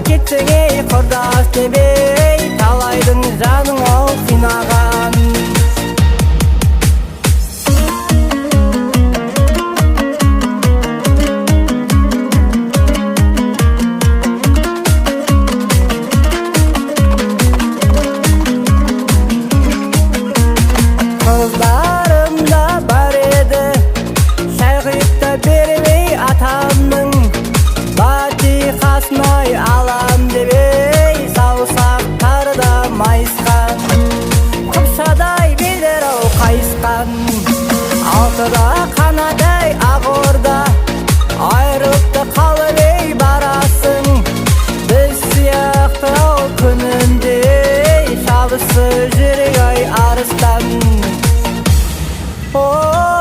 кетсең ей құрдас деп ей, талайдың жаның ол қинаған. Қыздарым да бар еді, шай құйып та бермей атамның, батиқасын-ай алам деп ей, саусақтары да майысқан, қыпшадай белдер-ау қайысқан. Алтыда қанадай ақ орда, айырылып та қалып ей барасың, біз сияқты ау күнінде шабысы жүрек-ай арыстан. Oh